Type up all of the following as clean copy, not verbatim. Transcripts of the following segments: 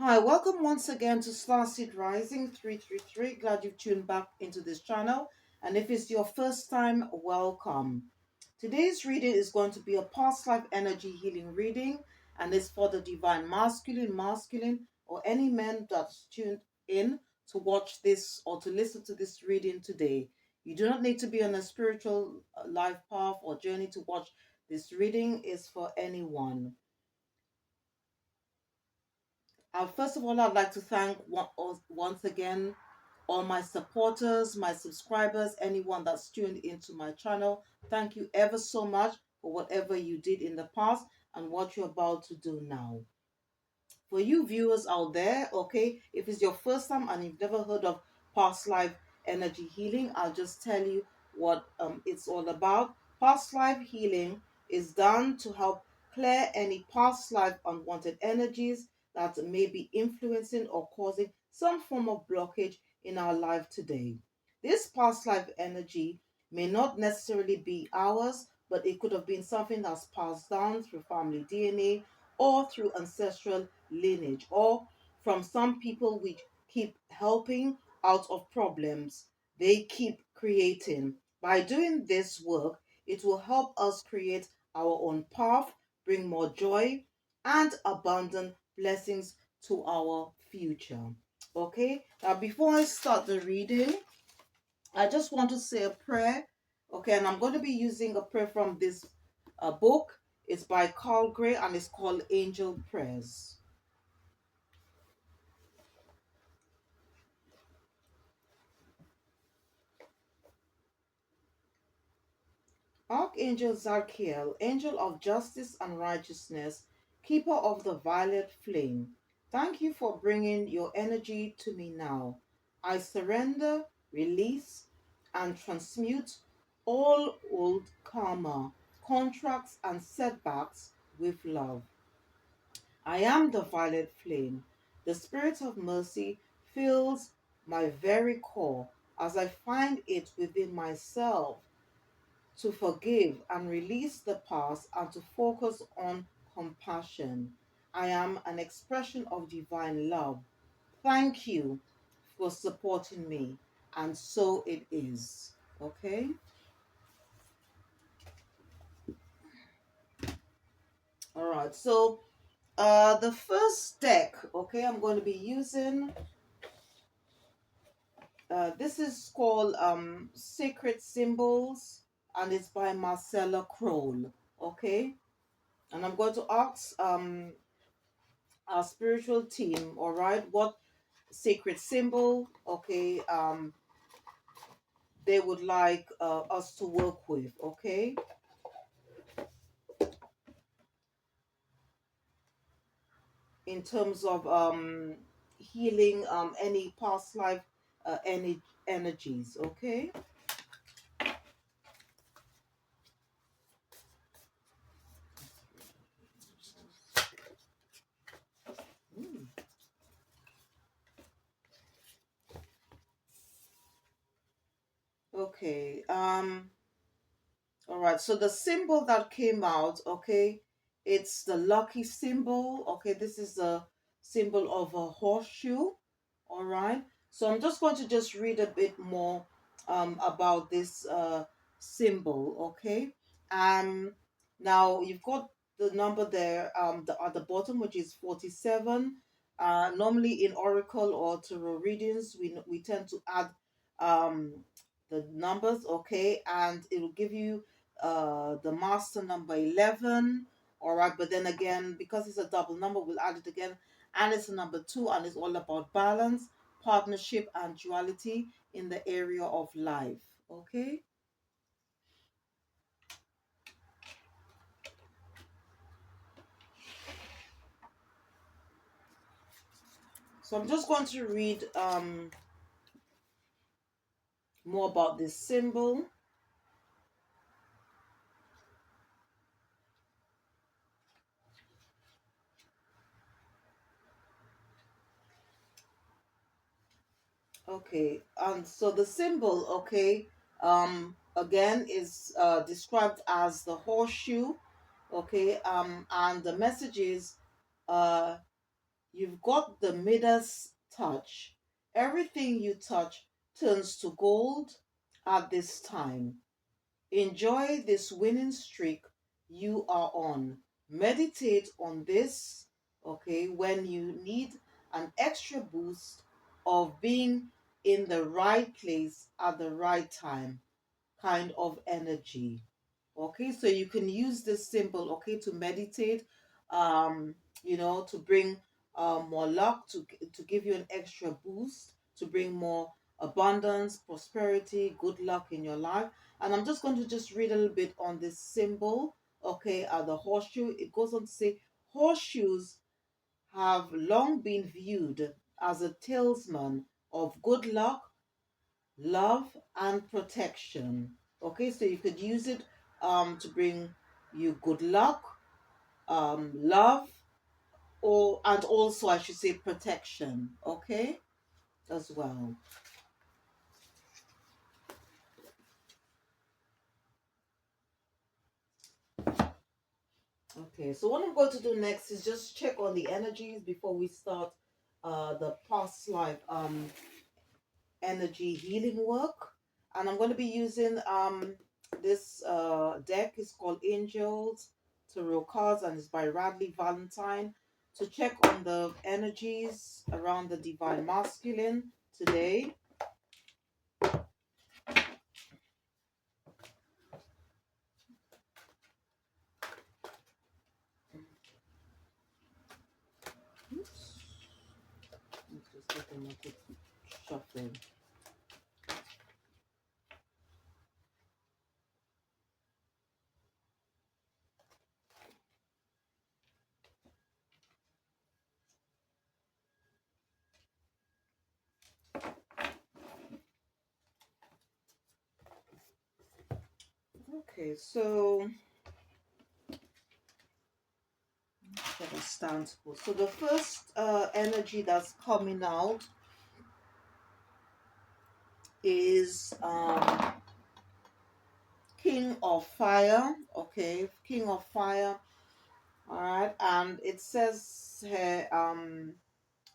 Hi, welcome once again to Starseed Rising 333. Glad you've tuned back into this channel. And if it's your first time, welcome. Today's reading is going to be a past life energy healing reading, and it's for the divine masculine, or any men that's tuned in to watch this or to listen to this reading today. You do not need to be on a spiritual life path or journey to watch this reading. Is for anyone. First of all, I'd like to thank once again all my supporters, my subscribers, anyone that's tuned into my channel. Thank you ever so much for whatever you did in the past and what you're about to do now. For you viewers out there, okay, if it's your first time and you've never heard of past life energy healing, I'll just tell you what it's all about. Past life healing is done to help clear any past life unwanted energies that may be influencing or causing some form of blockage in our life today. This past life energy may not necessarily be ours, but it could have been something that's passed down through family DNA or through ancestral lineage, or from some people we keep helping out of problems they keep creating. By doing this work, it will help us create our own path, bring more joy and abundant blessings to our future. Okay, now before I start the reading, I just want to say a prayer. Okay, and I'm going to be using a prayer from this book. It's by Carl Gray and it's called Angel Prayers. Archangel Zarkiel, angel of justice and righteousness, keeper of the violet flame, thank you for bringing your energy to me now. I surrender, release, and transmute all old karma, contracts, and setbacks with love. I am the violet flame. The spirit of mercy fills my very core as I find it within myself to forgive and release the past and to focus on compassion. I am an expression of divine love. Thank you for supporting me. And so it is. Okay? All right. So, the first deck, okay, I'm going to be using. This is called Sacred Symbols, and it's by Marcella Kroll. Okay? And I'm going to ask our spiritual team, all right, what sacred symbol, okay, they would like us to work with, okay, in terms of healing any past life any energies, okay. Mm. Okay, all right, so the symbol that came out, okay, it's the lucky symbol. Okay, this is the symbol of a horseshoe. All right, so I'm just going to just read a bit more about this symbol. Okay, um now you've got the number there at the bottom, which is 47. Normally in oracle or tarot readings, we tend to add um the numbers, okay, and it will give you the master number 11. All right, but then again, because it's a double number, we'll add it again, and it's a number 2, and it's all about balance, partnership, and duality in the area of life. Okay, so I'm just going to read more about this symbol. Okay, and so the symbol, okay, again is described as the horseshoe. Okay, and the message is uh You've got the Midas touch. Everything you touch turns to gold at this time. Enjoy this winning streak you are on. Meditate on this, okay, when you need an extra boost of being in the right place at the right time kind of energy. Okay, so you can use this symbol, okay, to meditate, um, to bring more luck, to give you an extra boost, to bring more abundance, prosperity, good luck in your life. And I'm just going to just read a little bit on this symbol, okay, the horseshoe. It goes on to say, horseshoes have long been viewed as a talisman of good luck, love, and protection. Okay, so you could use it to bring you good luck, love, or and also I should say protection. Okay, as well. Okay, so what I'm going to do next is just check on the energies before we start the past life energy healing work. And I'm going to be using this deck is called Angels Tarot Cards, and it's by Radley Valentine, to check on the energies around the divine masculine today. Oops. Let's just get them a good shuffle. Okay, so get a stance for. So the first energy that's coming out is King of Fire. Okay, King of Fire. All right, and it says here,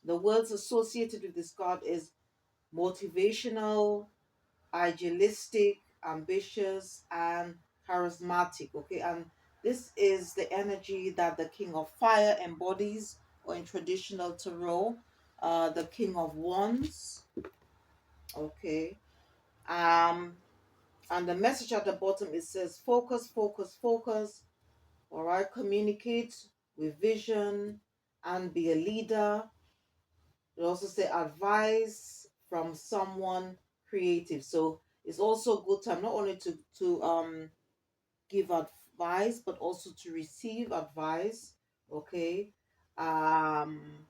the words associated with this card is motivational, idealistic, ambitious, and charismatic. Okay, and this is the energy that the King of Fire embodies, or in traditional tarot, the King of Wands. Okay, um, and the message at the bottom, it says focus, focus, focus. All right, communicate with vision and be a leader. It also say advice from someone creative. So it's also a good time not only to give advice but also to receive advice. Okay. Um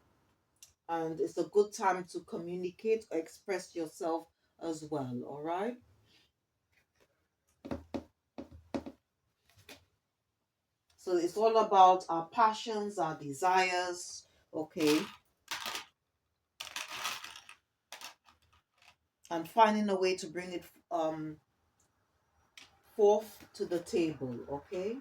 and it's a good time to communicate or express yourself as well. All right. So it's all about our passions, our desires. Okay. And finding a way to bring it forth to the table. Okay.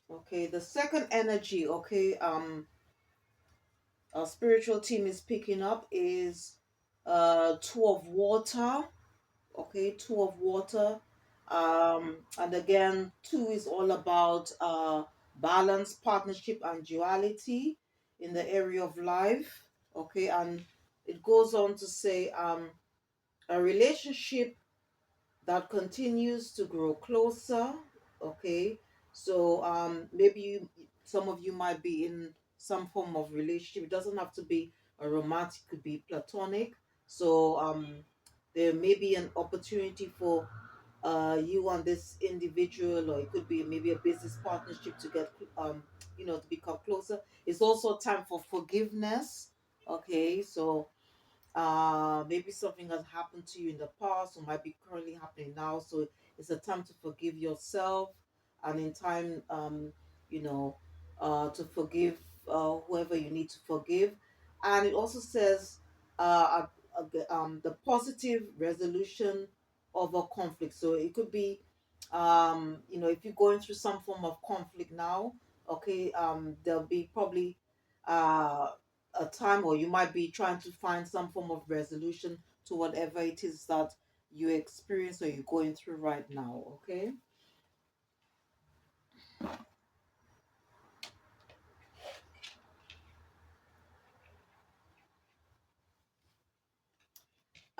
Okay, the second energy, okay, our spiritual team is picking up is two of water. Okay, two of water. And again, two is all about balance, partnership, and duality in the area of life. Okay, and it goes on to say a relationship that continues to grow closer. Okay, so maybe some of you might be in some form of relationship. It doesn't have to be a romantic, it could be platonic. So there may be an opportunity for you and this individual, or it could be maybe a business partnership to get to become closer. It's also time for forgiveness. Okay, so maybe something has happened to you in the past or might be currently happening now, so it's a time to forgive yourself, and in time you know to forgive whoever you need to forgive. And it also says the positive resolution of a conflict. So it could be, if you're going through some form of conflict now, okay, there'll be probably uh, a time, or you might be trying to find some form of resolution to whatever it is that you experience or you're going through right now. Okay.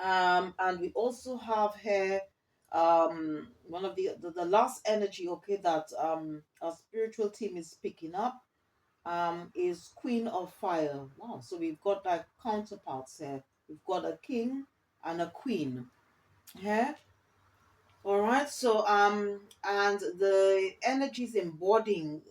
And we also have here one of the last energy, okay, that our spiritual team is picking up is Queen of Fire. Wow, so we've got like counterparts here. We've got a king and a queen. Yeah. All right. So and the energies embodying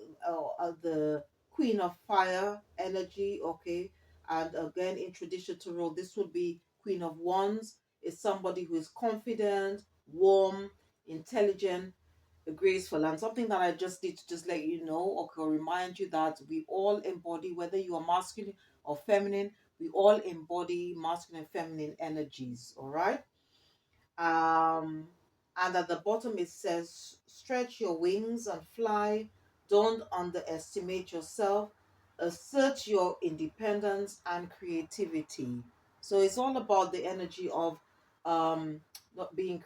the Queen of Fire energy. Okay, and again in traditional role, this would be Queen of Wands. Is somebody who is confident, warm, intelligent, graceful, and something that I just need to just let you know, or remind you, that we all embody, whether you are masculine or feminine, we all embody masculine and feminine energies. All right. um, and at the bottom it says, stretch your wings and fly. Don't underestimate yourself. Assert your independence and creativity. So it's all about the energy of um, not being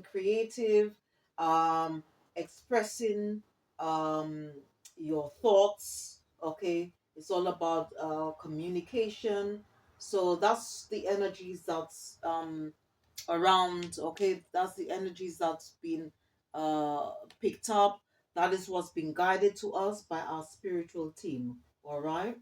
creative, um, expressing um, your thoughts. Okay, it's all about communication. So that's the energies that's around. Okay, that's the energies that's been uh picked up. That is what's been guided to us by our spiritual team. All right.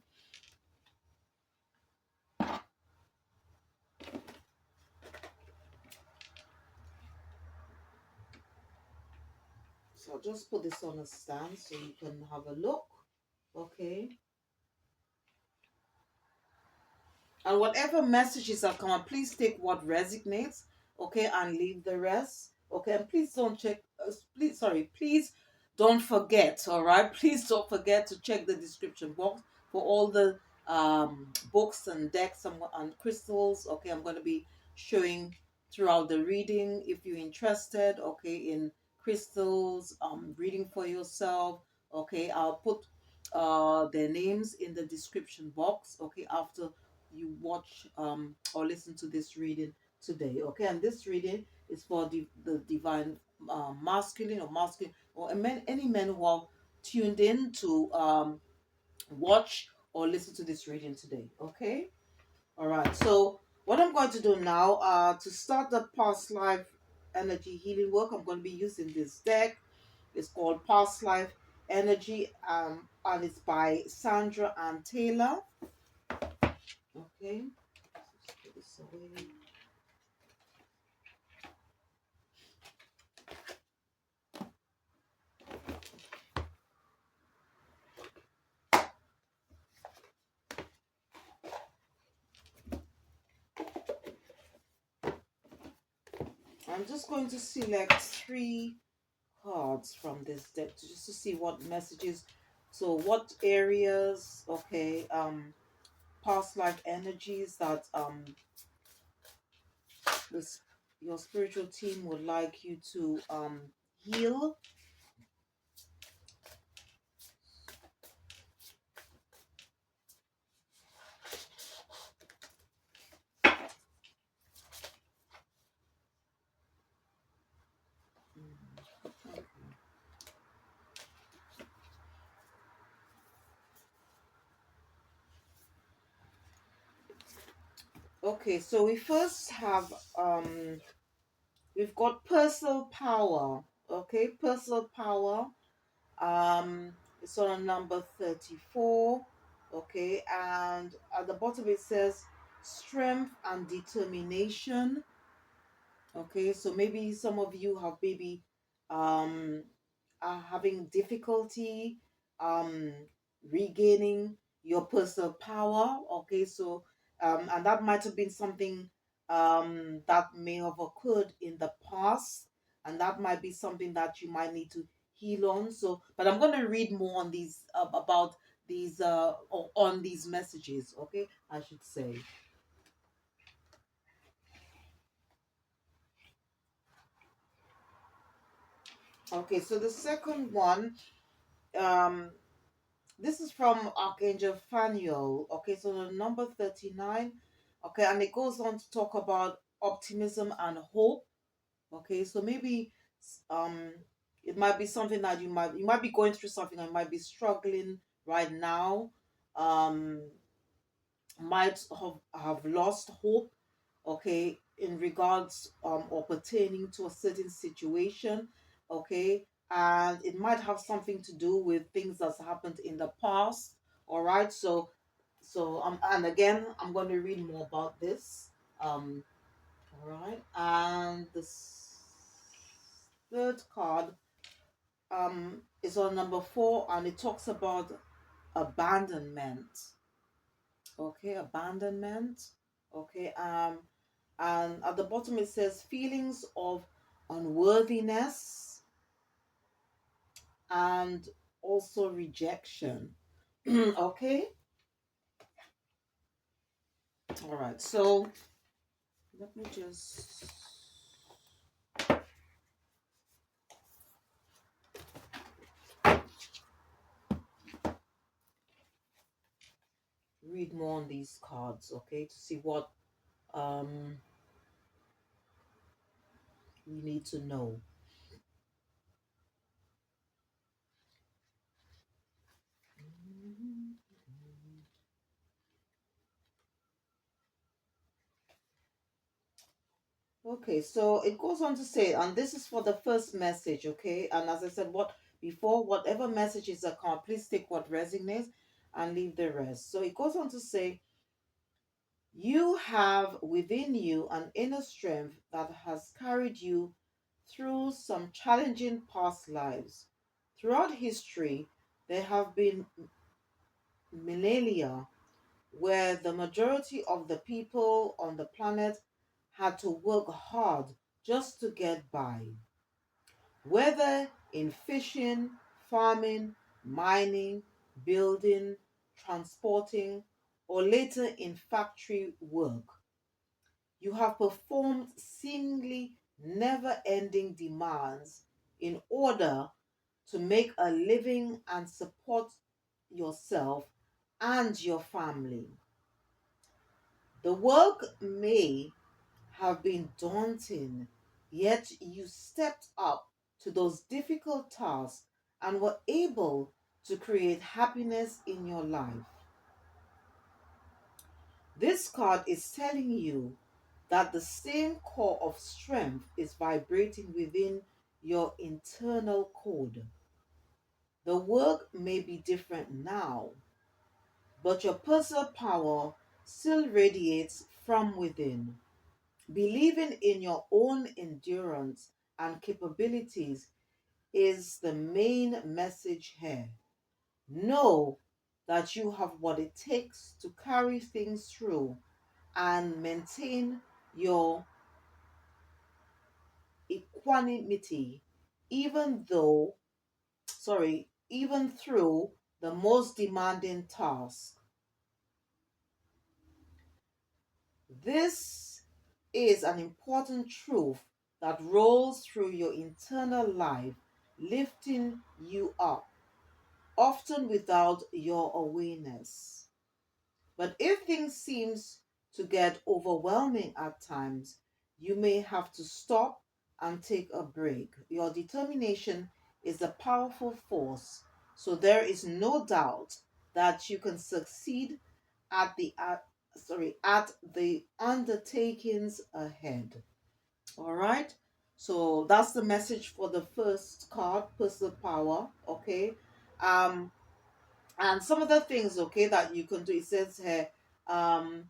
So I'll just put this on a stand so you can have a look. Okay. And whatever messages are coming, please take what resonates, okay, and leave the rest, okay. And please don't check. Please don't forget. All right, please don't forget to check the description box for all the books and decks and crystals. Okay, I'm going to be showing throughout the reading. If you're interested, okay, in crystals, reading for yourself, okay, I'll put their names in the description box. Okay, after you watch or listen to this reading today. Okay, and this reading is for the divine masculine or masculine, or any men who are tuned in to watch or listen to this reading today. Okay. All right. So what I'm going to do now, to start the past life energy healing work, I'm going to be using this deck. It's called Past Life Energy, and it's by Sandra and Taylor. Okay. Let's put this away. I'm just going to select three cards from this deck just to see what messages. So what areas, okay, past life energies that this your spiritual team would like you to heal. Mm, okay, so we first have we've got personal power. Okay, personal power. It's on number 34. Okay, and at the bottom it says strength and determination. Okay, so maybe some of you have maybe um are having difficulty um regaining your personal power. Okay, so and that might have been something that may have occurred in the past, and that might be something that you might need to heal on. So, but I'm going to read more on these about these or on these messages, okay, I should say. Okay, so the second one, um, this is from Archangel Phanuel. Okay, so the number 39. Okay, and it goes on to talk about optimism and hope. Okay, so maybe um it might be something that you might be going through something and might be struggling right now. Um might have lost hope, okay, in regards or pertaining to a certain situation, okay, and it might have something to do with things that's happened in the past. All right, so and again, I'm going to read more about this. All right, and the third card is on number 4, and it talks about abandonment. Okay, abandonment. Okay, and at the bottom it says feelings of unworthiness and also rejection. Okay, all right. So let me just read more on these cards, okay, to see what um we need to know. Okay, so it goes on to say, and this is for the first message, okay? And as I said, whatever messages that come, please take what resonates and leave the rest. So it goes on to say, you have within you an inner strength that has carried you through some challenging past lives. Throughout history, there have been millennia where the majority of the people on the planet had to work hard just to get by, whether in fishing, farming, mining, building, transporting, or later in factory work. You have performed seemingly never ending demands in order to make a living and support yourself and your family. The work may have been daunting, yet you stepped up to those difficult tasks and were able to create happiness in your life. This card is telling you that the same core of strength is vibrating within your internal code. The work may be different now, but your personal power still radiates from within. Believing in your own endurance and capabilities is the main message here. Know that you have what it takes to carry things through and maintain your equanimity, even though, even through the most demanding task. This is an important truth that rolls through your internal life, lifting you up, often without your awareness. But if things seems to get overwhelming at times, you may have to stop and take a break. Your determination is a powerful force, so there is no doubt that you can succeed at the undertakings ahead. All right. So that's the message for the first card, personal power. Okay. Um, and some of the things, okay, that you can do. It says here, um,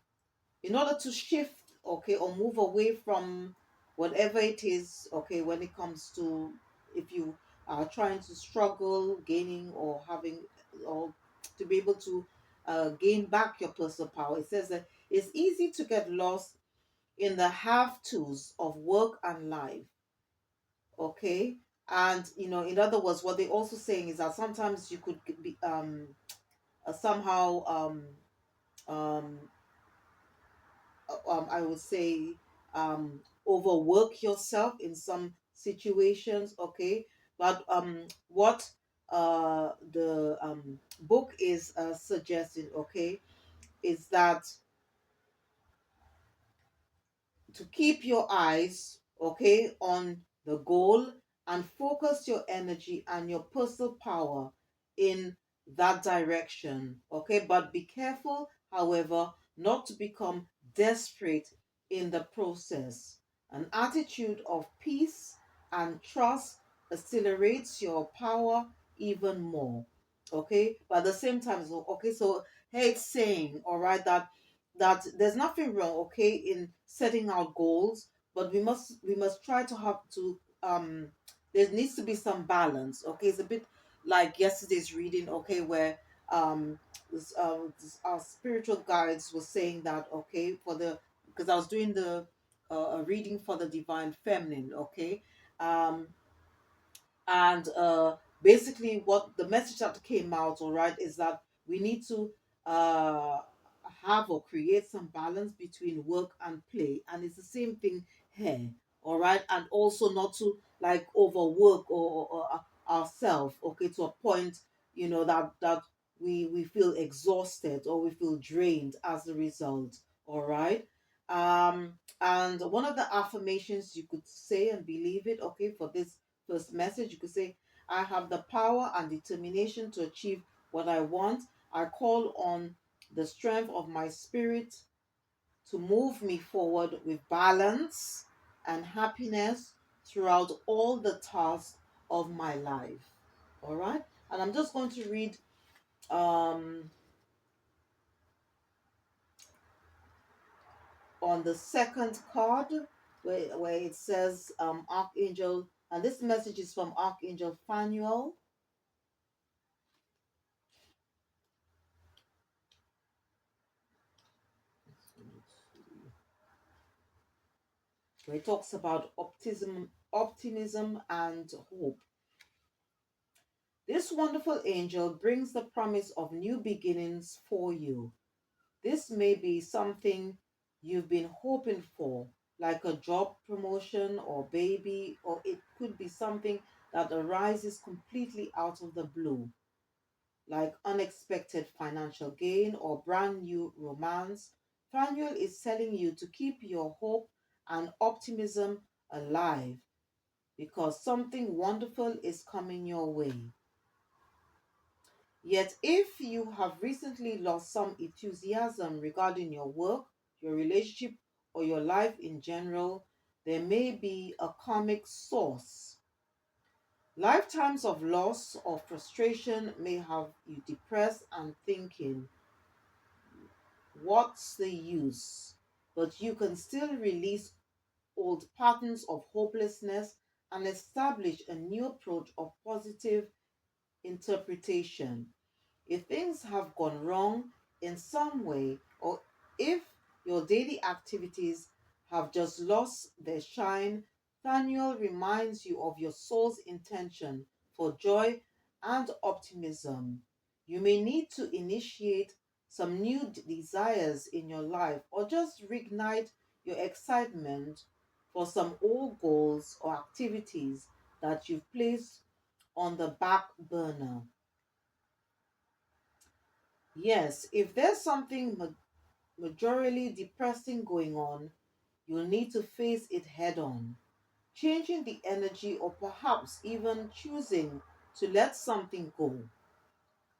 in order to shift, okay, or move away from whatever it is, okay, when it comes to if you are trying to struggle gaining or having or to be able to gain back your personal power. It says that it's easy to get lost in the have tos of work and life, okay, and in other words, what they're also saying is that sometimes you could be somehow um I would say overwork yourself in some situations, okay, But what the book is suggesting, okay, is that to keep your eyes, okay, on the goal and focus your energy and your personal power in that direction, okay. But be careful, however, not to become desperate in the process. An attitude of peace and trust accelerates your power even more, okay. But at the same time, so okay, so hey, it's saying, all right, that there's nothing wrong, okay, in setting out goals, but we must try to have to there needs to be some balance, okay. It's a bit like yesterday's reading, okay, where our spiritual guides were saying that, okay, for the because I was doing the a reading for the divine feminine, okay. um and basically what the message that came out, all right, is that we need to uh have or create some balance between work and play, and it's the same thing here, all right. And also not to like overwork or ourselves, okay, to a point, that we feel exhausted or we feel drained as a result, all right. And one of the affirmations you could say and believe it, okay, for this first message, you could say, I have the power and determination to achieve what I want. I call on the strength of my spirit to move me forward with balance and happiness throughout all the tasks of my life. All right. And I'm just going to read um, on the second card where it says Archangel, and this message is from Archangel Phanuel. Where it talks about optimism and hope. This wonderful angel brings the promise of new beginnings for you. This may be something you've been hoping for, like a job promotion or baby, or it could be something that arises completely out of the blue, like unexpected financial gain or brand new romance. Fanuel is telling you to keep your hope and optimism alive because something wonderful is coming your way. Yet, if you have recently lost some enthusiasm regarding your work, your relationship, or your life in general, there may be a karmic source. Lifetimes of loss or frustration may have you depressed and thinking, what's the use? But you can still release old patterns of hopelessness and establish a new approach of positive interpretation. If things have gone wrong in some way, or if your daily activities have just lost their shine, Daniel reminds you of your soul's intention for joy and optimism. You may need to initiate some new desires in your life or just reignite your excitement for some old goals or activities that you've placed on the back burner. Yes, if there's something majorly depressing going on, you'll need to face it head on, changing the energy or perhaps even choosing to let something go.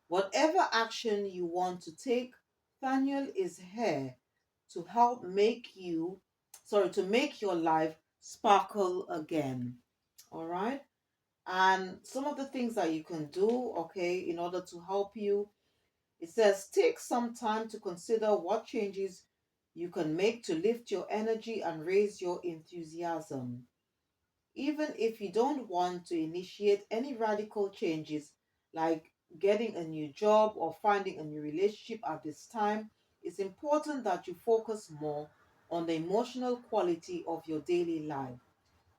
Whatever action you want to take, Daniel is here to help to make your life sparkle again. All right? And some of the things that you can do, okay, in order to help you, it says, take some time to consider what changes you can make to lift your energy and raise your enthusiasm. Even if you don't want to initiate any radical changes like getting a new job or finding a new relationship at this time, it's important that you focus more on the emotional quality of your daily life.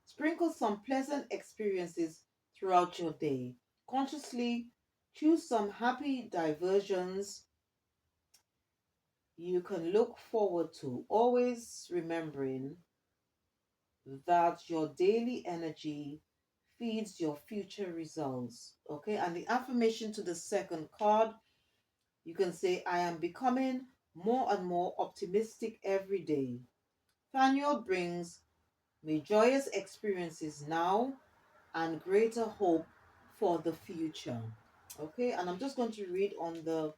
Sprinkle some pleasant experiences throughout your day. Consciously choose some happy diversions you can look forward to, always remembering that your daily energy feeds your future results. Okay, and the affirmation to the second card, you can say, I am becoming more and more optimistic every day. Daniel brings me joyous experiences now and greater hope for the future. Okay, and I'm just going to read on the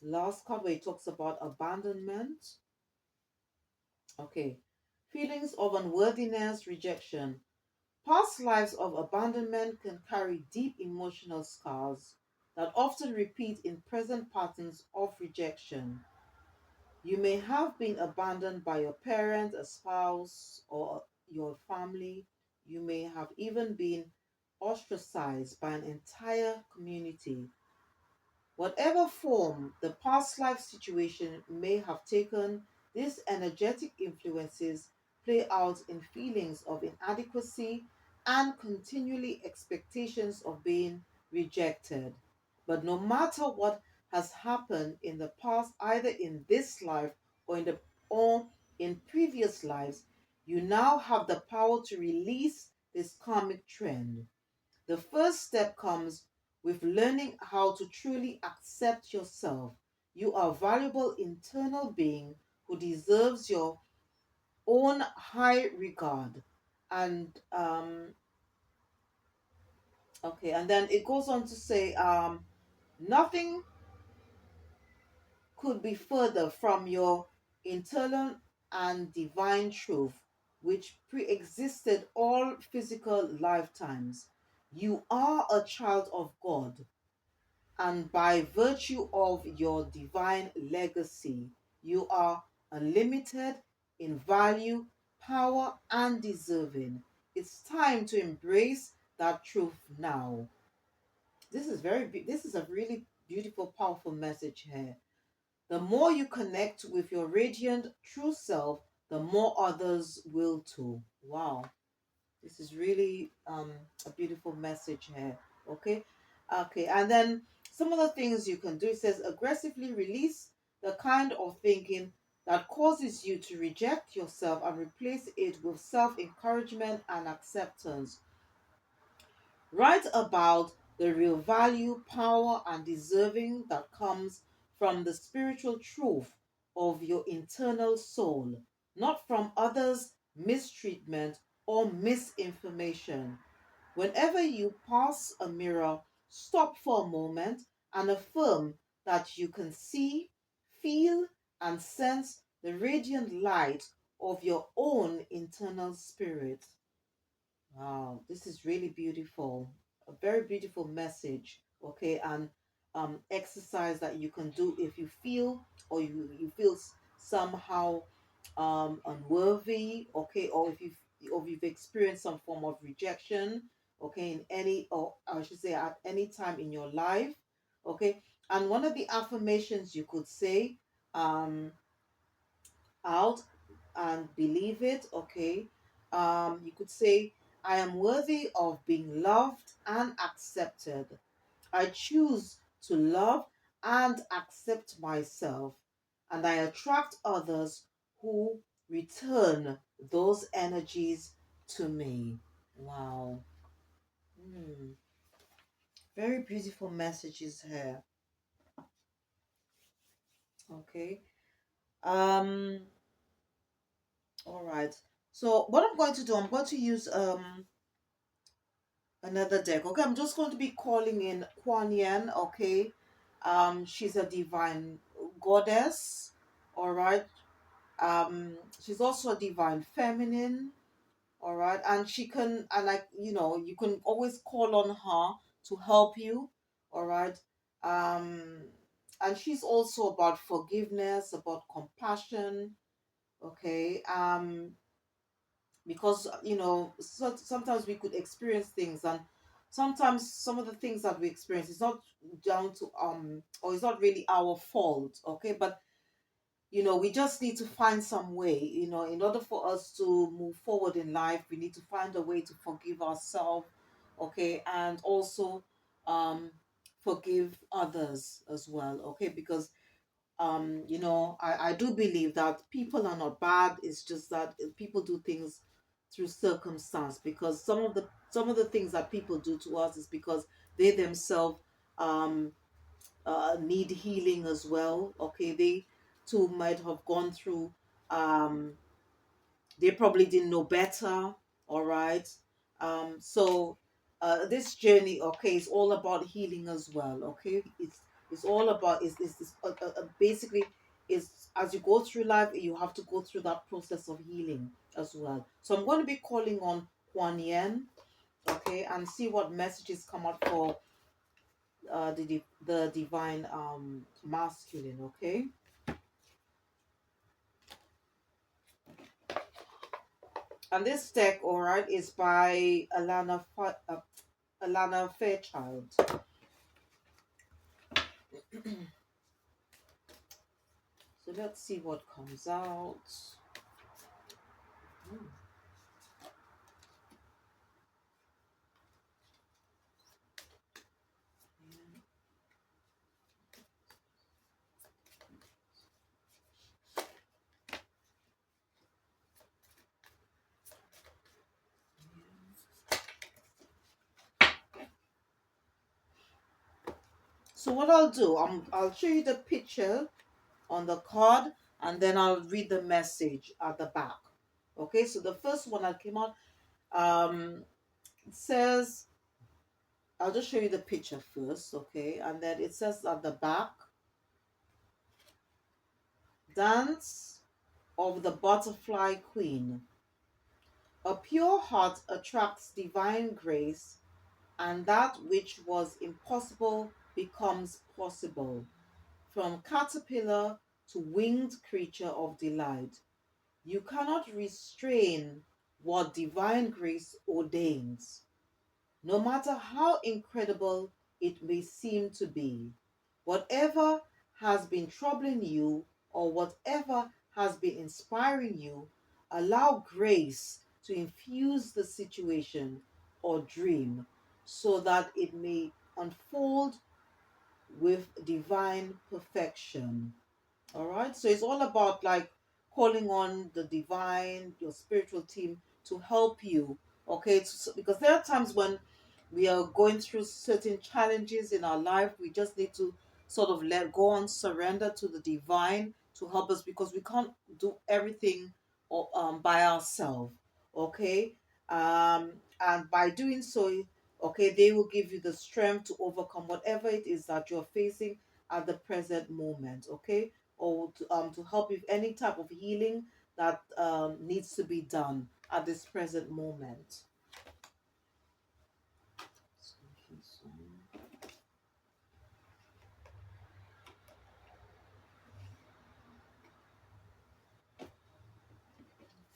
last card where it talks about abandonment. Okay, feelings of unworthiness, rejection. Past lives of abandonment can carry deep emotional scars that often repeat in present patterns of rejection. You may have been abandoned by your parents, a spouse, or your family. You may have even been ostracized by an entire community. Whatever form the past life situation may have taken, these energetic influences play out in feelings of inadequacy and continually expectations of being rejected. But no matter what has happened in the past, either in this life or in previous lives, you now have the power to release this karmic trend. The first step comes with learning how to truly accept yourself. You are a valuable internal being who deserves your own high regard. And okay, and then it goes on to say, nothing could be further from your internal and divine truth, which pre-existed all physical lifetimes. You are a child of God, and by virtue of your divine legacy, you are unlimited in value, power, and deserving. It's time to embrace that truth now. This is a really beautiful, powerful message here. The more you connect with your radiant true self, the more others will too. Wow. This is really a beautiful message here. Okay. Okay. And then some of the things you can do, it says aggressively release the kind of thinking that causes you to reject yourself and replace it with self encouragement and acceptance. Write about the real value, power, and deserving that comes from the spiritual truth of your internal soul, not from others' mistreatment or misinformation. Whenever you pass a mirror, stop for a moment and affirm that you can see, feel, and sense the radiant light of your own internal spirit. Wow, this is really beautiful. A very beautiful message. Okay, and exercise that you can do if you feel or you feel somehow unworthy, okay, or if you've experienced some form of rejection, okay, in any or I should say at any time in your life, okay. And one of the affirmations you could say um out and believe it, okay. You could say, I am worthy of being loved and accepted. I choose to love and accept myself, and I attract others who return those energies to me. Wow. Hmm. Very beautiful messages here. Okay. Um, all right. So what I'm going to do, I'm going to use another deck. Okay, I'm just going to be calling in Kuan Yin. Okay, she's a divine goddess. All right. She's also a divine feminine. All right, and she can, and like you can always call on her to help you. All right. Um, and she's also about forgiveness, about compassion. Okay. Because sometimes we could experience things, and sometimes some of the things that we experience is not down to or it's not really our fault, okay, but we just need to find some way, in order for us to move forward in life. We need to find a way to forgive ourselves, okay, and also um forgive others as well, okay, because I do believe that people are not bad. It's just that people do things through circumstance, because some of the things that people do to us is because they themselves um need healing as well. Okay, they too might have gone through, um they probably didn't know better. All right. So this journey, okay, is all about healing as well. Okay, it's all about basically is, as you go through life, you have to go through that process of healing as well. So I'm going to be calling on Kuan Yen, okay, and see what messages come out for the divine masculine. Okay. And this deck, all right, is by Alana Fairchild. So let's see what comes out. Hmm. So what I'll do, I'll show you the picture on the card, and then I'll read the message at the back. Okay, so the first one that came out, it says, I'll just show you the picture first, okay, and then it says at the back, Dance of the Butterfly Queen. A pure heart attracts divine grace, and that which was impossible becomes possible. From caterpillar to winged creature of delight, you cannot restrain what divine grace ordains, no matter how incredible it may seem to be. Whatever has been troubling you or whatever has been inspiring you, allow grace to infuse the situation or dream so that it may unfold with divine perfection. All right. So it's all about like calling on the divine, your spiritual team to help you. Okay. Because there are times when we are going through certain challenges in our life, we just need to sort of let go and surrender to the divine to help us, because we can't do everything by ourselves. Okay. And by doing so, okay, they will give you the strength to overcome whatever it is that you're facing at the present moment. Okay, or to help with any type of healing that needs to be done at this present moment.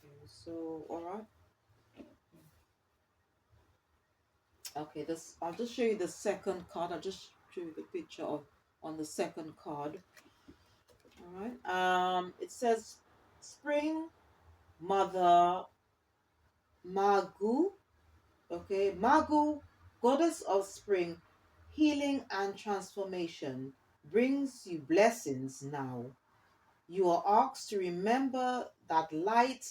Okay, so all right. Okay, this I'll just show you the second card. I'll just show you the picture of on the second card. All right. It says Spring Mother Magu. Okay, Magu, goddess of spring, healing and transformation, brings you blessings now. You are asked to remember that light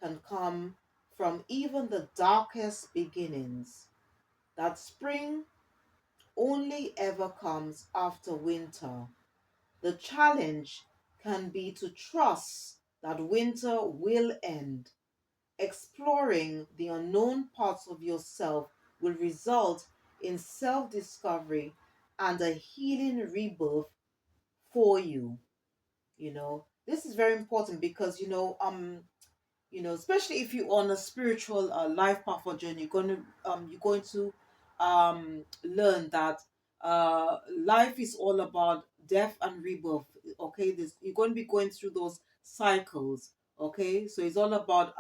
can come from even the darkest beginnings, that spring only ever comes after winter. The challenge can be to trust that winter will end. Exploring the unknown parts of yourself will result in self discovery and a healing rebirth for you. This is very important because, especially if you're on a spiritual life path or journey, you're going to learn that life is all about death and rebirth. Okay, you're going to be going through those cycles. Okay, so it's all about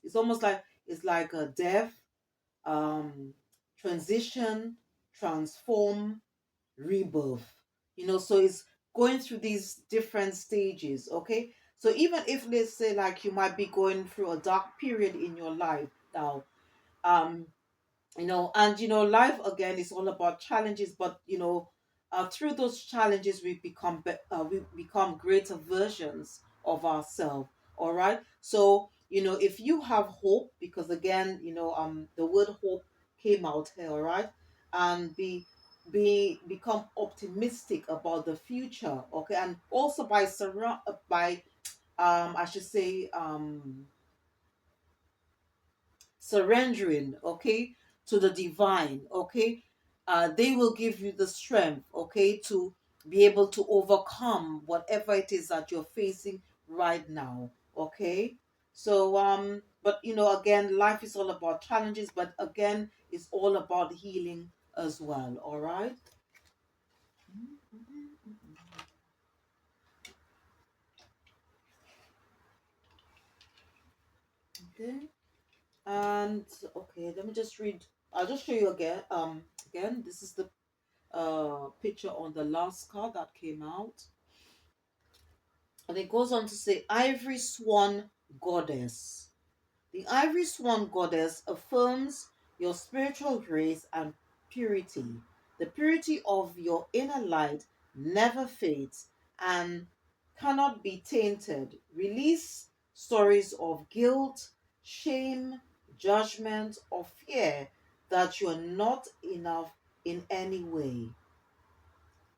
it's almost like it's like a death, um transition, transform, rebirth. So it's going through these different stages. Okay, so even if, let's say, like, you might be going through a dark period in your life now, um and life again is all about challenges, but through those challenges we become greater versions of ourselves. All right, so if you have hope, because again, the word hope came out here, all right, and become optimistic about the future, okay, and also by I should say surrendering, okay, to the divine, okay, they will give you the strength, okay, to be able to overcome whatever it is that you're facing right now, okay. So but again, life is all about challenges, but again, it's all about healing as well, all right. Okay. And okay, let me just read. I'll just show you again. Again, this is the picture on the last card that came out. And it goes on to say, Ivory Swan Goddess. The Ivory Swan Goddess affirms your spiritual grace and purity. The purity of your inner light never fades and cannot be tainted. Release stories of guilt, shame, judgment, or fear that you are not enough in any way.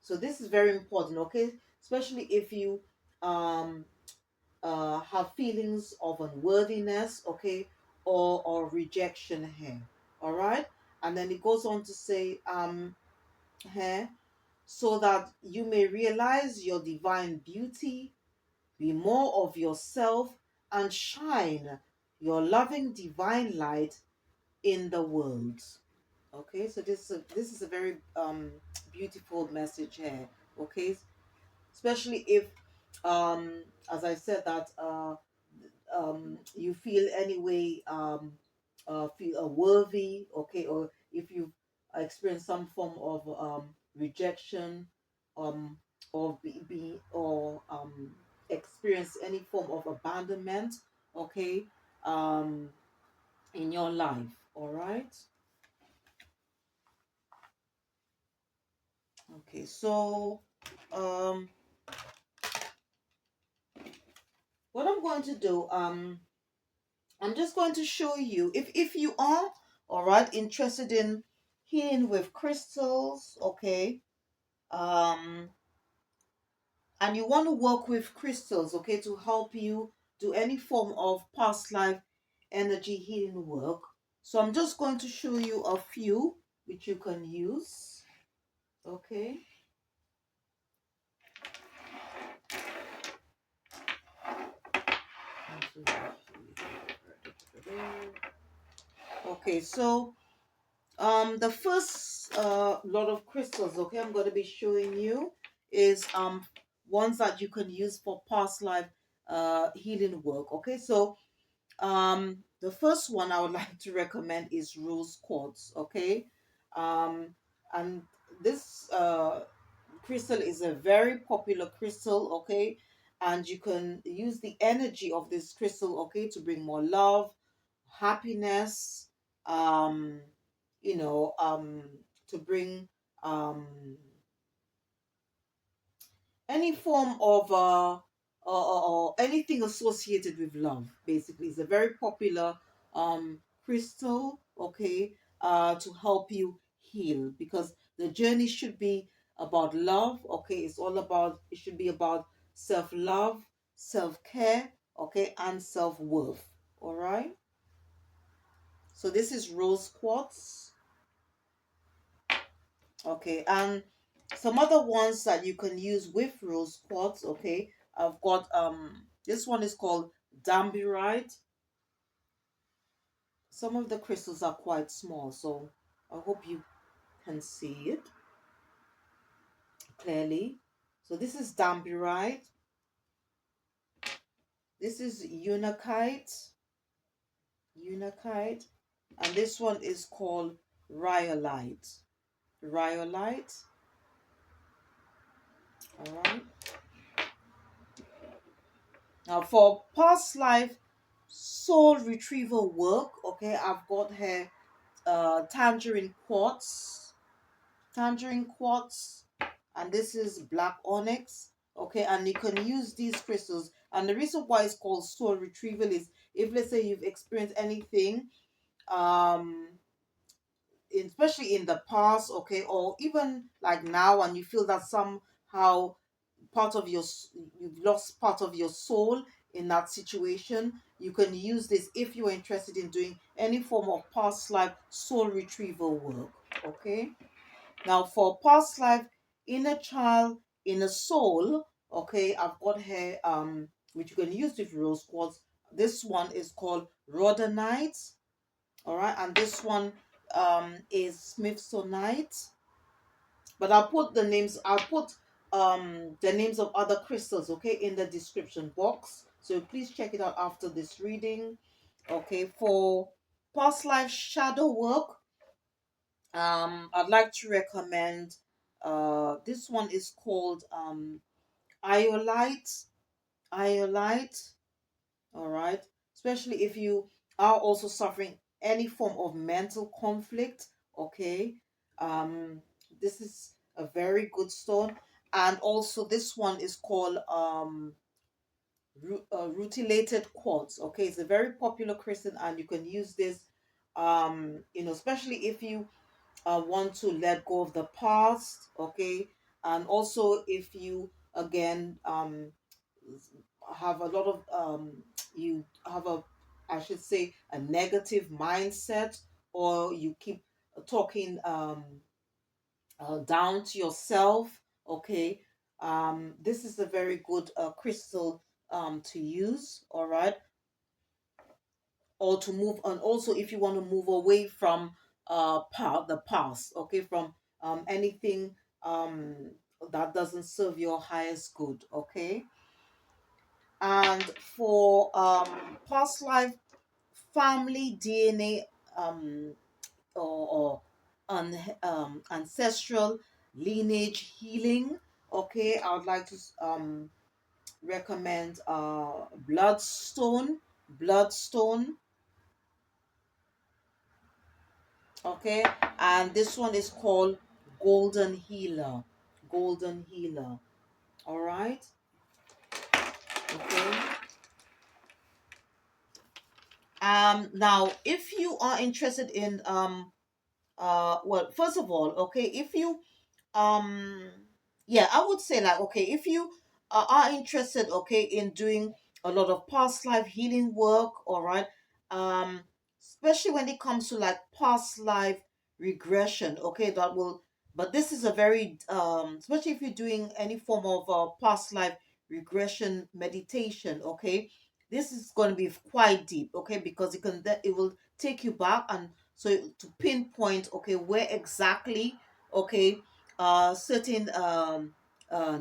So this is very important, okay? Especially if you um have feelings of unworthiness, okay, or rejection here. All right? And then it goes on to say here, so that you may realize your divine beauty, be more of yourself, and shine your loving divine light in the world. Okay, so this is a very beautiful message here. Okay, especially if as I said that you feel anyway feel worthy, okay, or if you experience some form of rejection, um or be or experience any form of abandonment, okay, um in your life, all right. Okay, so um what I'm going to do, I'm just going to show you, if you are all right interested in healing with crystals, okay, um and you want to work with crystals, okay, to help you do any form of past life energy healing work. So I'm just going to show you a few which you can use, okay. Okay, so the first lot of crystals, okay, I'm going to be showing you is ones that you can use for past life healing work. Okay, so the first one I would like to recommend is rose quartz. Okay, um, and this crystal is a very popular crystal. Okay, and you can use the energy of this crystal, okay, to bring more love, happiness, um you know um to bring um any form of or anything associated with love. Basically, it's a very popular crystal, okay, to help you heal, because the journey should be about love, okay. It should be about self-love, self-care, okay, and self-worth, all right. So this is rose quartz. Okay, and some other ones that you can use with rose quartz, okay. I've got this one is called Damberite. Some of the crystals are quite small, so I hope you can see it clearly. So this is Damberite. This is Unakite, and this one is called Rhyolite. Rhyolite, all right. Now, for past life soul retrieval work, okay, I've got here tangerine quartz, and this is black onyx, okay, and you can use these crystals. And the reason why it's called soul retrieval is if let's say you've experienced anything, um especially in the past, okay, or even like now, and you feel that somehow part of you've lost part of your soul in that situation, you can use this if you're interested in doing any form of past life soul retrieval work. Okay, now for past life, inner child, inner soul, okay, I've got here which you can use with rose quartz. This one is called rhodonite. All right, and this one is smithsonite. But I'll put the names of other crystals, okay, in the description box, so please check it out after this reading. Okay, for past life shadow work, I'd like to recommend this one is called iolite. Iolite. All right, especially if you are also suffering any form of mental conflict. Okay, um this is a very good stone. And also this one is called rutilated quartz. Okay, it's a very popular crystal, and you can use this especially if you want to let go of the past. Okay, and also if you again have a lot of you have a, I should say, a negative mindset, or you keep talking down to yourself. Okay, this is a very good crystal to use. All right, or to move on. Also, if you want to move away from the past, okay, from anything um that doesn't serve your highest good. Okay, and for past life family DNA, um or ancestral lineage healing, okay, I would like to recommend bloodstone. Okay, and this one is called golden healer. All right. Okay, now if you are interested in well, first of all, okay, if you um yeah, I would say, like, okay, if you are interested, okay, in doing a lot of past life healing work, all right, um especially when it comes to like past life regression, okay, that will, but this is a very especially if you're doing any form of past life regression meditation, okay, this is going to be quite deep, okay, because it will take you back, and so to pinpoint, okay, where exactly, okay, certain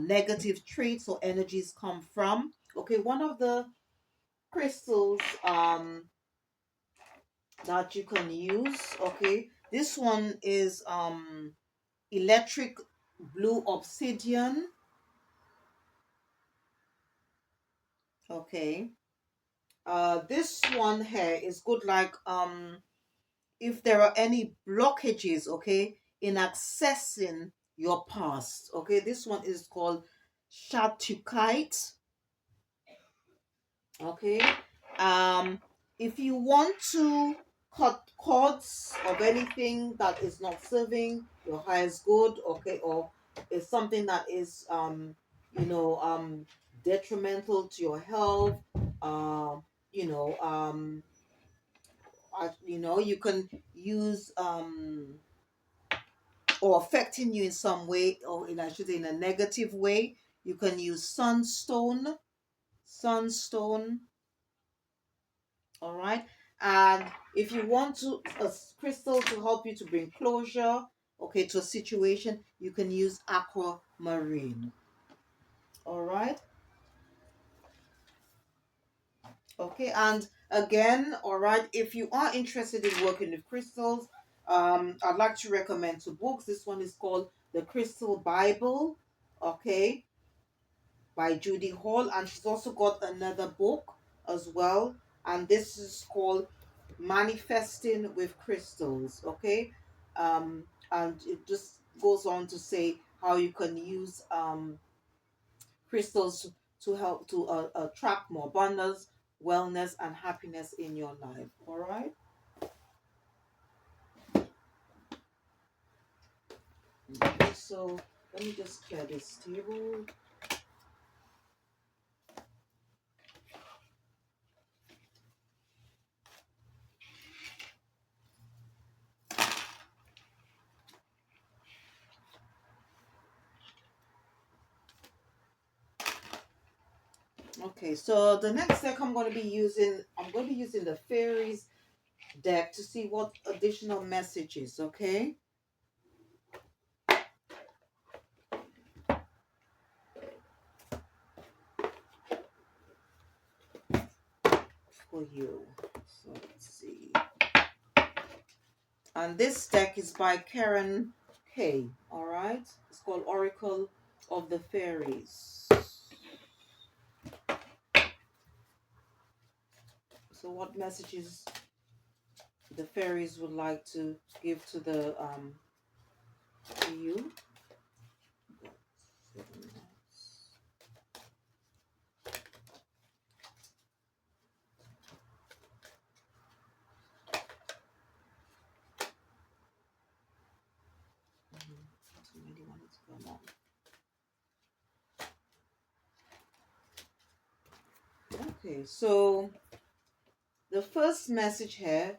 negative traits or energies come from. Okay, one of the crystals that you can use, okay, this one is electric blue obsidian. Okay, this one here is good, like if there are any blockages, okay, in accessing your past. Okay, this one is called shatukite. Okay, um if you want to cut cords of anything that is not serving your highest good, okay, or is something that is you know um detrimental to your health, um you know you can use or affecting you in some way, or in, I should say, in a negative way, you can use sunstone. All right, and if you want to a crystal to help you to bring closure, okay, to a situation, you can use aquamarine. All right. Okay, and again, all right, if you are interested in working with crystals, I'd like to recommend two books. This one is called The Crystal Bible, okay, by Judy Hall, and she's also got another book as well, and this is called Manifesting with Crystals, okay, and it just goes on to say how you can use crystals to help to attract more abundance, wellness and happiness in your life. All right. Okay, so let me just clear this table. Okay, so the next deck I'm going to be using the fairies deck to see what additional messages, okay, for you. So let's see. And this deck is by Karen K. All right, it's called Oracle of the Fairies. So, what messages the fairies would like to give to the to you? Too many wanted to come on. Okay, so the first message here,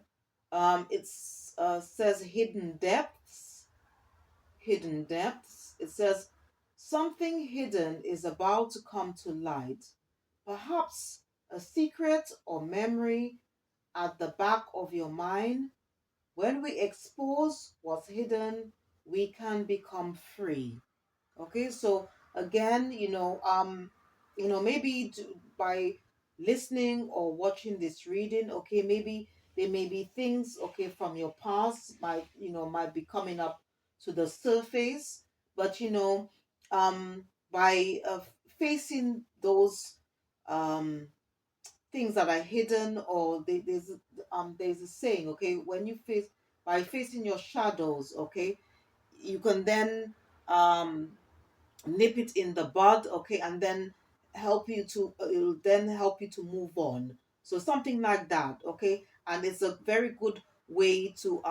it's says hidden depths. Hidden depths. It says something hidden is about to come to light, perhaps a secret or memory at the back of your mind. When we expose what's hidden, we can become free. Okay, so again, maybe by listening or watching this reading, okay, maybe there may be things, okay, from your past might be coming up to the surface, but by facing those um things that are hidden, or there's a saying, okay, when you face by facing your shadows, okay, you can then um nip it in the bud, okay, and then it'll then help you to move on. So something like that, okay, and it's a very good way to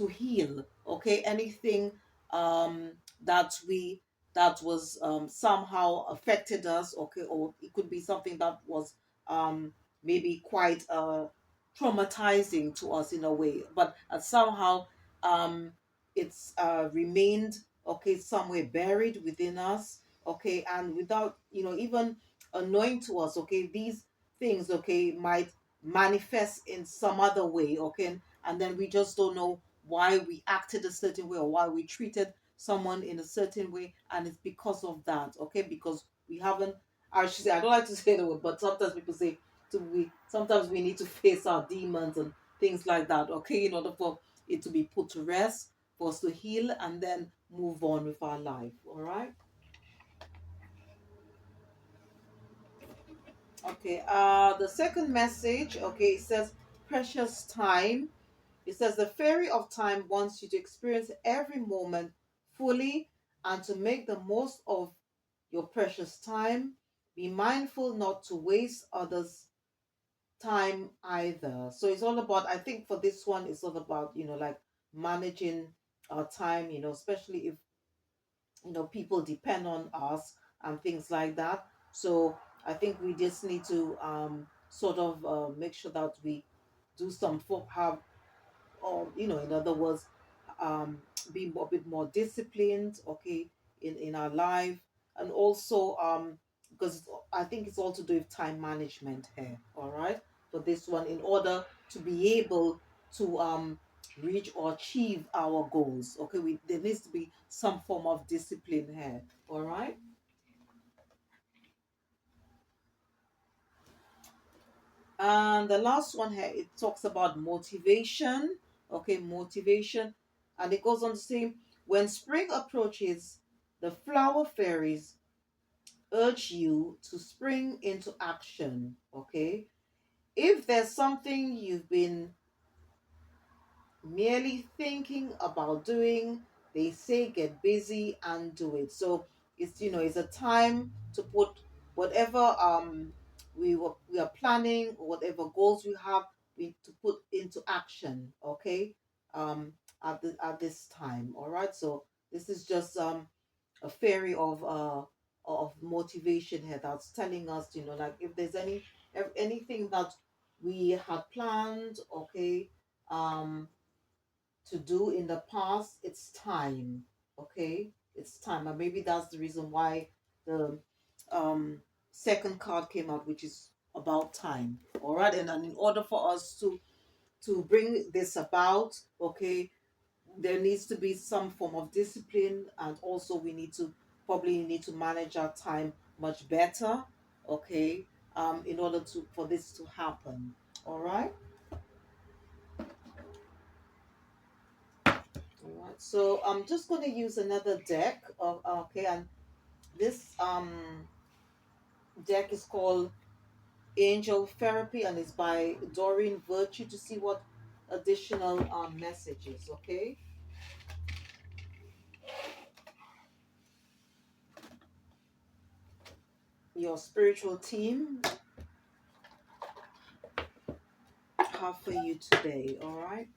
heal, okay, anything um that we that was somehow affected us, okay, or it could be something that was um maybe quite traumatizing to us in a way, but somehow it's remained, okay, somewhere buried within us, okay, and without even annoying to us, okay, these things, okay, might manifest in some other way, okay, and then we just don't know why we acted a certain way or why we treated someone in a certain way, and it's because of that, okay, because we haven't, I should say, I don't like to say the word, but sometimes people say we sometimes we need to face our demons and things like that, okay, in order for it to be put to rest, for us to heal and then move on with our life. All right. Okay. The second message, okay, it says precious time. It says the fairy of time wants you to experience every moment fully and to make the most of your precious time. Be mindful not to waste others' time either. So it's all about, I think for this one, it's all about, like managing our time, especially if people depend on us and things like that. So I think we just need to sort of make sure that we do some for have, or in other words, um be a bit more disciplined, okay, in our life, and also because I think it's all to do with time management here, all right, for this one, in order to be able to reach or achieve our goals, okay, there needs to be some form of discipline here, all right. And the last one here, it talks about motivation. Okay, motivation. And it goes on to say, when spring approaches, the flower fairies urge you to spring into action. Okay. If there's something you've been merely thinking about doing, they say get busy and do it. So it's a time to put whatever we are planning whatever goals we have, we need to put into action, okay, at this time. All right, so this is just a fairy of motivation here that's telling us, like if there's anything that we had planned, okay, um to do in the past, it's time, okay, it's time. And maybe that's the reason why the um second card came out, which is about time. All right, and in order for us to bring this about, okay, there needs to be some form of discipline, and also we need to manage our time much better, okay, in order to for this to happen. All right. All right, so I'm just going to use another deck of, okay, and this deck is called Angel Therapy, and it's by Doreen Virtue, to see what additional messages, okay. Your spiritual team have for you today. All right.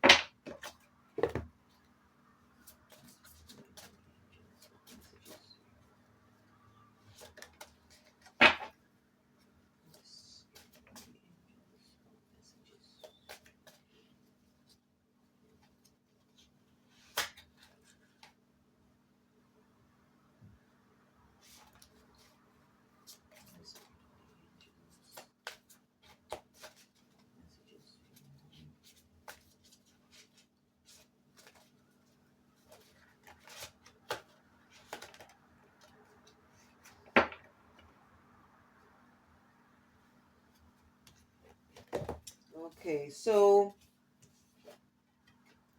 Okay, so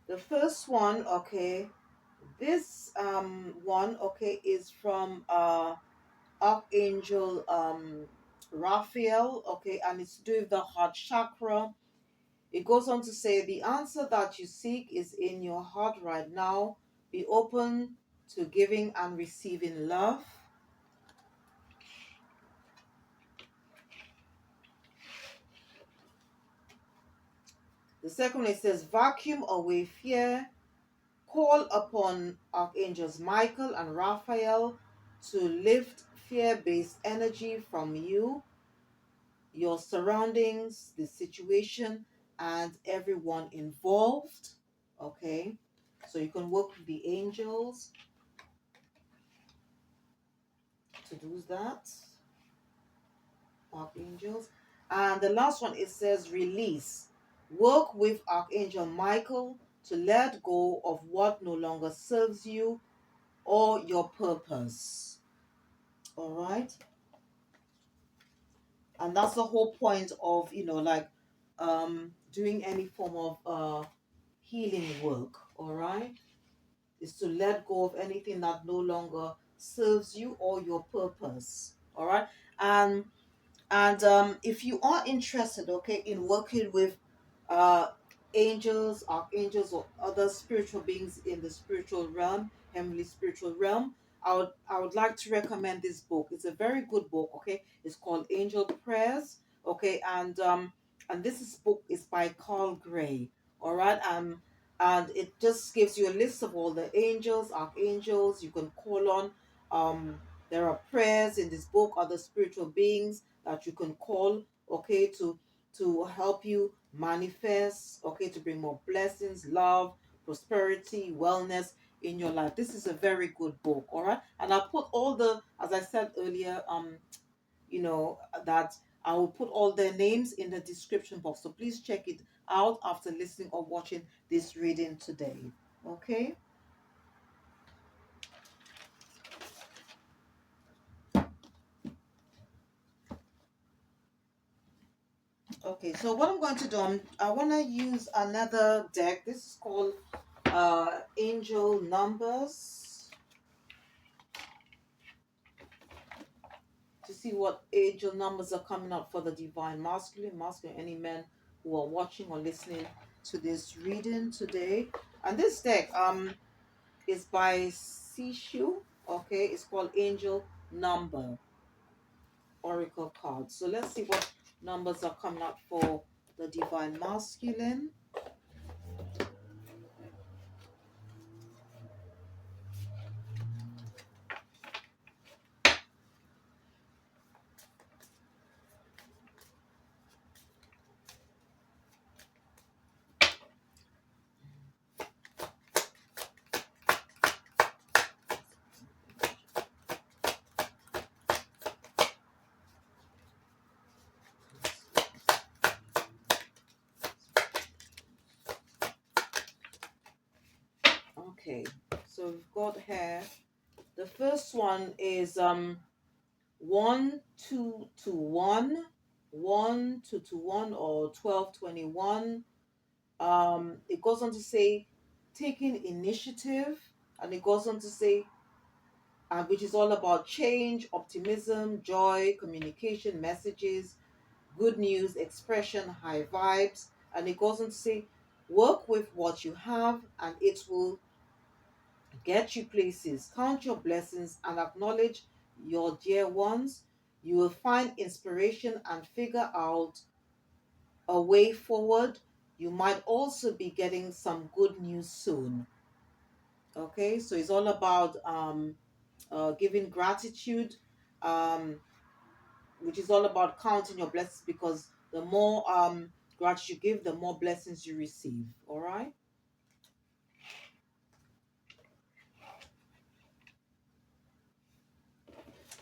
the first one, okay, this one, okay, is from Archangel Raphael, okay, and it's to do with the heart chakra. It goes on to say the answer that you seek is in your heart right now. Be open to giving and receiving love. The second one, it says vacuum away fear. Call upon Archangels Michael and Raphael to lift fear-based energy from you, your surroundings, the situation, and everyone involved. Okay, so you can work with the angels to do that, archangels. And the last one, it says release. Work with Archangel Michael to let go of what no longer serves you or your purpose. All right. And that's the whole point of, like doing any form of healing work. All right, is to let go of anything that no longer serves you or your purpose. All right. And if you are interested, okay, in working with uh, angels, archangels, or other spiritual beings in the spiritual realm, heavenly spiritual realm, I would like to recommend this book. It's a very good book. Okay, it's called Angel Prayers. Okay, and book is by Carl Gray. All right, and it just gives you a list of all the angels, archangels you can call on. There are prayers in this book, other spiritual beings that you can call, okay, to help you manifest, okay, to bring more blessings, love, prosperity, wellness in your life. This is a very good book. All right, and I'll put all the, as I said earlier, that I will put all their names in the description box, so please check it out after listening or watching this reading today. Okay. Okay, so what I'm going to do, I want to use another deck. This is called Angel Numbers, to see what angel numbers are coming up for the divine masculine, any men who are watching or listening to this reading today. And this deck is by Sishu. Okay, it's called Angel Number. oracle cards. So let's see what numbers are coming up for the divine masculine. Okay, so we've got here. The first one is 1221, 1221, or 1221. It goes on to say taking initiative, and it goes on to say, which is all about change, optimism, joy, communication, messages, good news, expression, high vibes. And it goes on to say, work with what you have, and it will get you places. Count your blessings and acknowledge your dear ones. You will find inspiration and figure out a way forward. You might also be getting some good news soon. Okay, so it's all about giving gratitude, um, which is all about counting your blessings, because the more gratitude you give, the more blessings you receive. All right.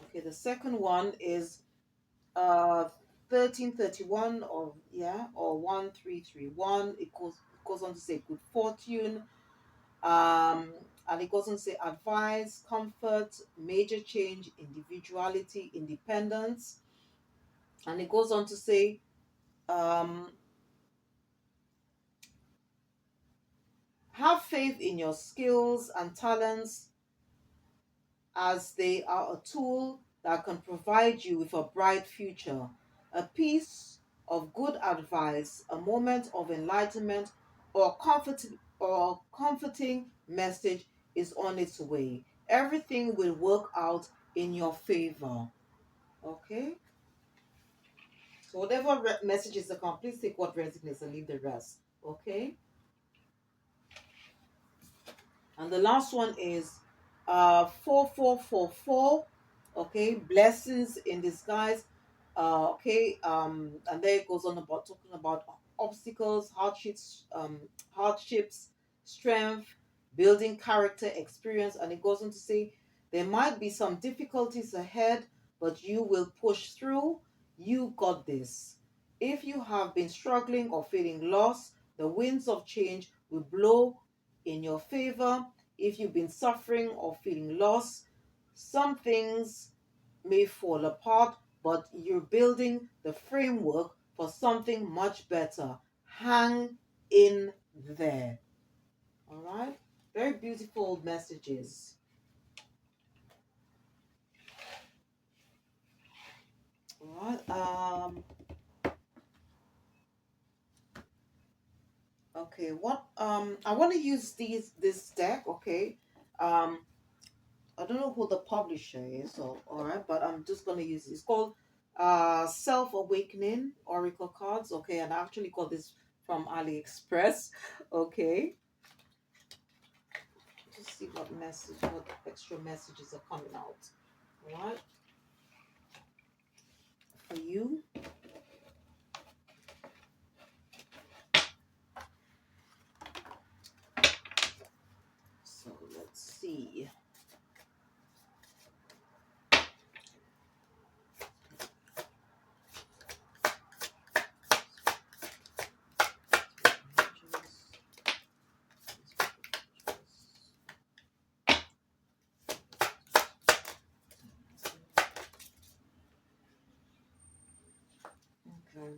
Okay, the second one is uh 1331, or yeah, or 1331. It goes on to say good fortune, and it goes on to say advice, comfort, major change, individuality, independence. And it goes on to say um have faith in your skills and talents, as they are a tool that can provide you with a bright future. A piece of good advice, a moment of enlightenment, or comforting message is on its way. Everything will work out in your favor. Okay? So whatever message is the complete, take what resonates and leave the rest. Okay? And the last one is 4444. Okay, blessings in disguise. Okay, and there it goes on about talking about obstacles, hardships, strength, building character, experience. And it goes on to say there might be some difficulties ahead, but you will push through. You got this. If you have been struggling or feeling lost, the winds of change will blow in your favor. If you've been suffering or feeling lost, some things may fall apart, but you're building the framework for something much better. Hang in there. All right? Very beautiful messages. All right. Okay, what I want to use this deck, okay? Um I don't know who the publisher is, so all right, but I'm just gonna use it. It's called Self Awakening Oracle Cards. Okay, and I actually got this from AliExpress. Okay. Just see what extra messages are coming out. All right. For you. So let's see. Okay.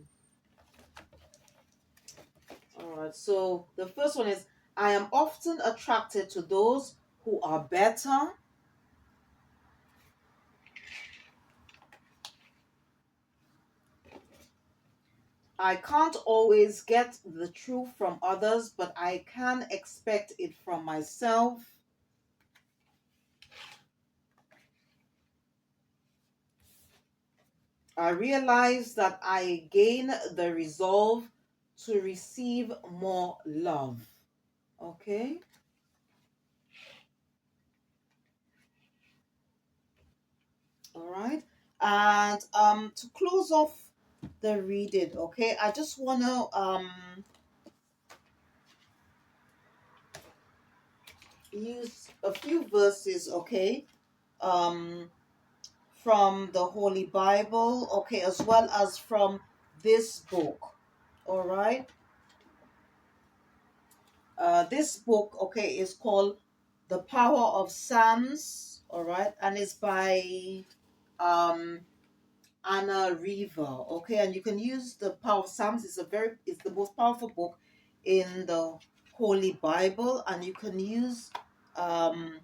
All right. So the first one is, I am often attracted to those who are better. I can't always get the truth from others, but I can expect it from myself. I realize that I gain the resolve to receive more love. Okay. All right. And to close off the reading, okay, I just wanna use a few verses, okay, um from the Holy Bible, okay, as well as from this book. All right. This book, okay, is called The Power of Psalms, all right, and it's by um Anna Riva, okay, and you can use the Power of Psalms. It's the most powerful book in the Holy Bible, and you can use um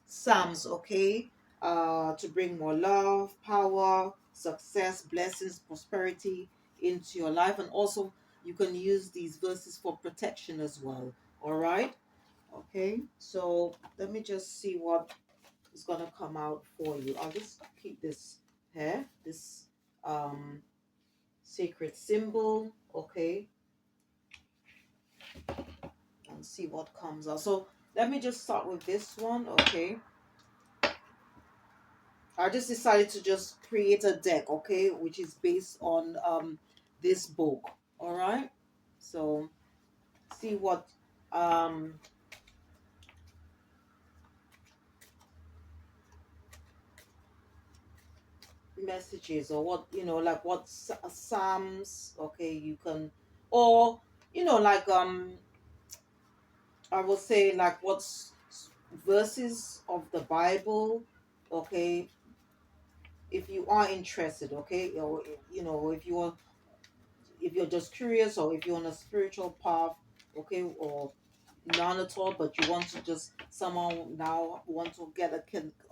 Psalms, okay, to bring more love, power, success, blessings, prosperity into your life, and also you can use these verses for protection as well. All right, okay. So let me just see what is gonna come out for you. I'll just keep this here, this um sacred symbol, okay, and see what comes out. So let me just start with this one, okay. I just decided to just create a deck, okay, which is based on this book. All right. So see what um messages, or what, like what psalms, okay, you can, or like I will say like verses of the Bible, okay, if you are interested, okay, or if you're just curious, or if you're on a spiritual path, okay, or none at all, but you want to just somehow now want to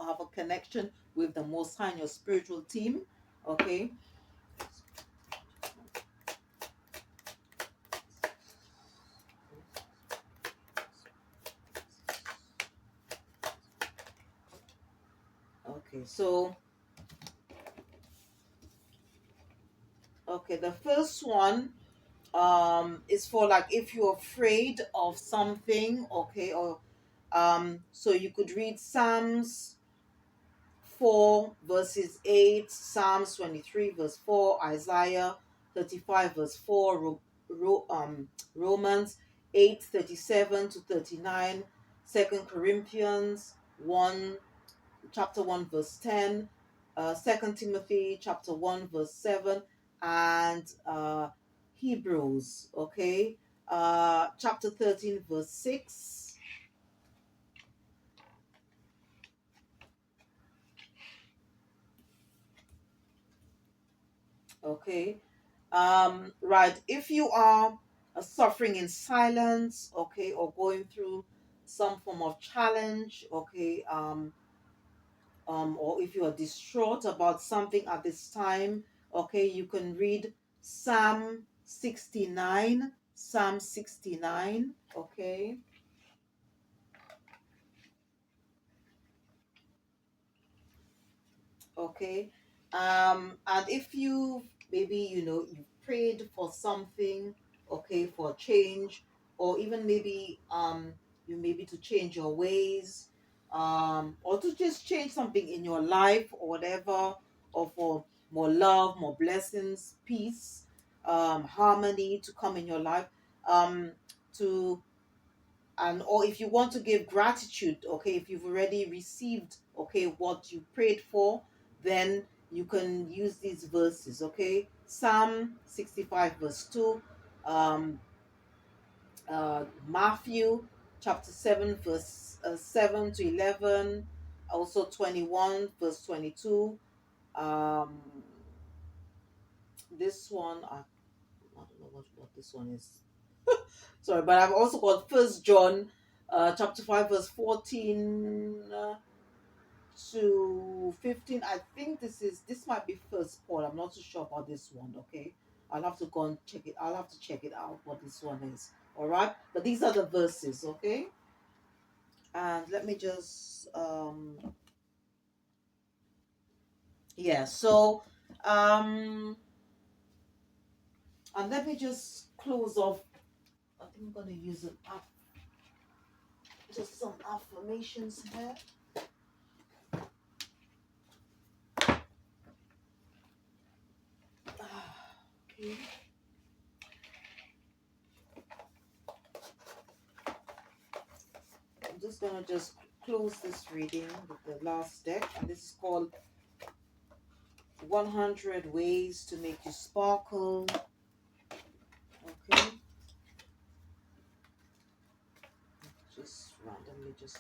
have a connection with the Most High in your spiritual team, okay. Okay, so okay, the first one is for like if you're afraid of something, okay, or so you could read Psalms 4 verses 8, Psalms 23 verse 4, Isaiah 35 verse 4, Romans 8:37 to 39, 2 Corinthians 1 chapter 1 verse 10, 2 Timothy chapter 1 verse 7, and Hebrews, okay, chapter 13 verse 6. Okay. Right. If you are suffering in silence, okay, or going through some form of challenge, okay, or if you are distraught about something at this time, okay, you can read Psalm 69, Psalm 69, okay. Okay. And if you maybe you prayed for something, okay, for change, or even maybe you maybe to change your ways, or to just change something in your life or whatever, or for more love, more blessings, peace, harmony to come in your life, to and or if you want to give gratitude, okay, if you've already received, okay, what you prayed for, then you can use these verses, okay. Psalm 65 verse 2, um Matthew chapter 7 verse 7 to 11, also 21 verse 22, um this one I don't know what this one is. Sorry, but I've also got First John, chapter 5, verse 14 to 15. I think this might be First Paul. I'm not too sure about this one. Okay, I'll have to go and check it. I'll have to check it out what this one is. All right, but these are the verses. Okay, and let me just yeah. So Um, and let me just close off. I think I'm gonna use just some affirmations here. Okay. I'm just gonna just close this reading with the last deck, and this is called 100 Ways to Make You Sparkle. Okay. Just randomly just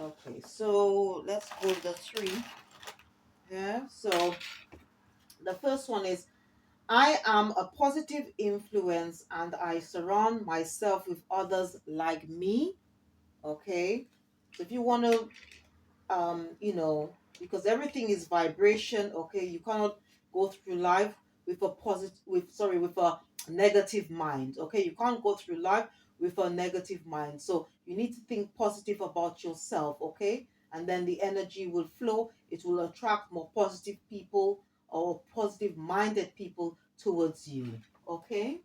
okay, so let's go the three. Yeah, so the first one is I am a positive influence and I surround myself with others like me. Okay, so if you want to because everything is vibration. Okay, you cannot go through life with a positive with a negative mind. Okay, you can't go through life with a negative mind, so you need to think positive about yourself. Okay, and then the energy will flow. It will attract more positive people or positive minded people towards you. Okay.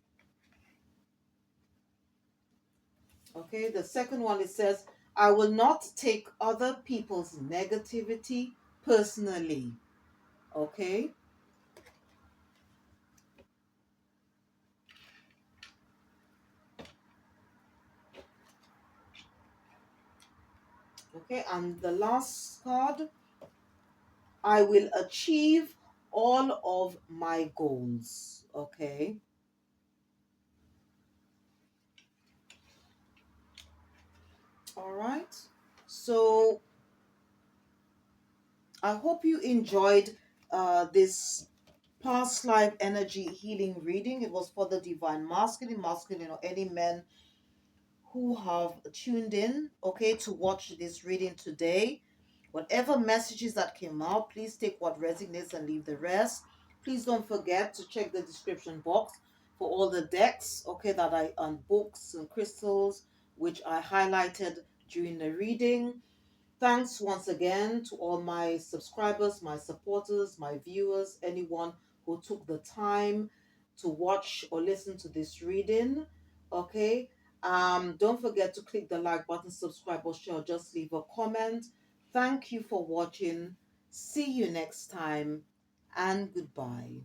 Okay, the second one, it says, I will not take other people's negativity personally. Okay. Okay, and the last card, I will achieve all of my goals. Okay. All right. So I hope you enjoyed this past life energy healing reading. It was for the divine masculine, or any men who have tuned in, okay, to watch this reading today. Whatever messages that came out, please take what resonates and leave the rest. Please don't forget to check the description box for all the decks, okay, that I and books and crystals which I highlighted during the reading. Thanks once again to all my subscribers, my supporters, my viewers, anyone who took the time to watch or listen to this reading. Okay. Don't forget to click the like button, subscribe, or share, or just leave a comment. Thank you for watching. See you next time, and goodbye.